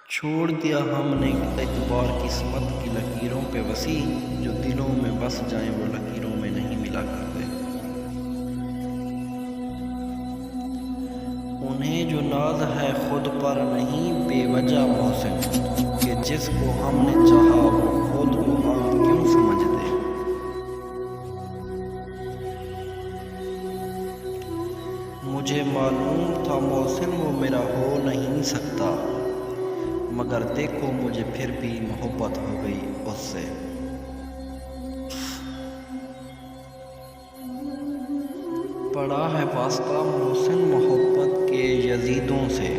چھوڑ دیا ہم نے ایک بار قسمت کی لکیروں پہ وسیع، جو دلوں میں بس جائیں وہ لکیروں میں نہیں ملا کرتے۔ انہیں جو ناز ہے خود پر نہیں بے وجہ محسن، کہ جس کو ہم نے چاہا وہ خود کو عام کیوں سمجھتے۔ مجھے معلوم تھا محسن وہ میرا ہو نہیں سکتا، مگر دیکھو مجھے پھر بھی محبت ہو گئی اس سے۔ پڑا ہے واسطہ محسن محبت کے یزیدوں سے،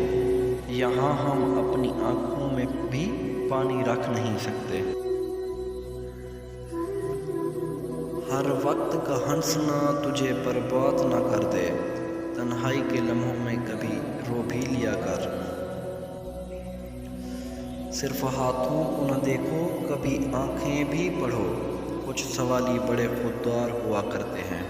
یہاں ہم اپنی آنکھوں میں بھی پانی رکھ نہیں سکتے۔ ہر وقت کا ہنسنا تجھے برباد نہ کر دے، تنہائی کے لمحوں میں کبھی رو بھی لیا کر۔ صرف ہاتھوں کو نہ دیکھو کبھی آنکھیں بھی پڑھو، کچھ سوالی بڑے خوددار ہوا کرتے ہیں۔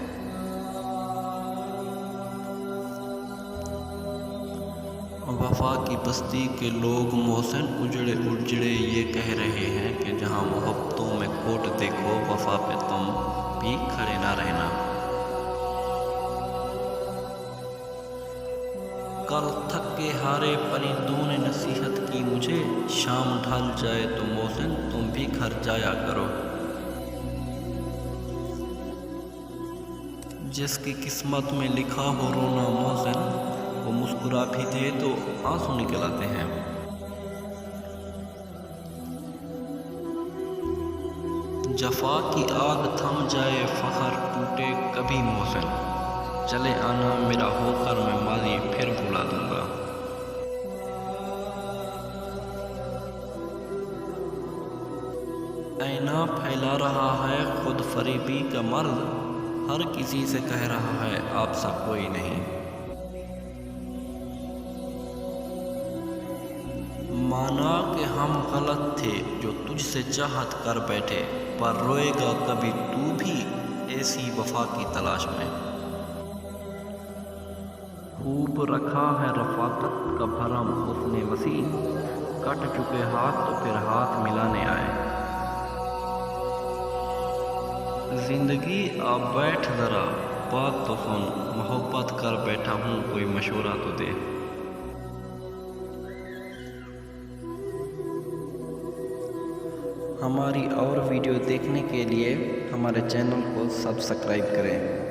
وفا کی بستی کے لوگ محسن اجڑے اجڑے یہ کہہ رہے ہیں کہ جہاں محبتوں میں کھوٹ دیکھو وفا پہ تم بھی کھڑے نہ رہنا۔ کل تھک کے ہارے پرندوں نے نصیحت کی مجھے، شام ڈھل جائے تو محسن تم بھی گھر جایا کرو۔ جس کی قسمت میں لکھا ہو رونا محسن، وہ مسکرا بھی دے تو آنسو نکل آتے ہیں۔ جفا کی آگ تھم جائے فخر ٹوٹے کبھی محسن، چلے آنا میرا ہو کر میں ماضی پھر بھلا دوں گا۔ آئینہ پھیلا رہا ہے خود فریبی کا مرض، ہر کسی سے کہہ رہا ہے آپ سا کوئی نہیں۔ مانا کہ ہم غلط تھے جو تجھ سے چاہت کر بیٹھے، پر روئے گا کبھی تو بھی ایسی وفا کی تلاش میں۔ خوب رکھا ہے رفاقت کا بھرم حسن وسیع، کٹ چکے ہاتھ تو پھر ہاتھ ملانے آئے۔ زندگی آپ بیٹھ ذرا بات تو سن، محبت کر بیٹھا ہوں کوئی مشورہ تو دے۔ ہماری اور ویڈیو دیکھنے کے لیے ہمارے چینل کو سبسکرائب کریں۔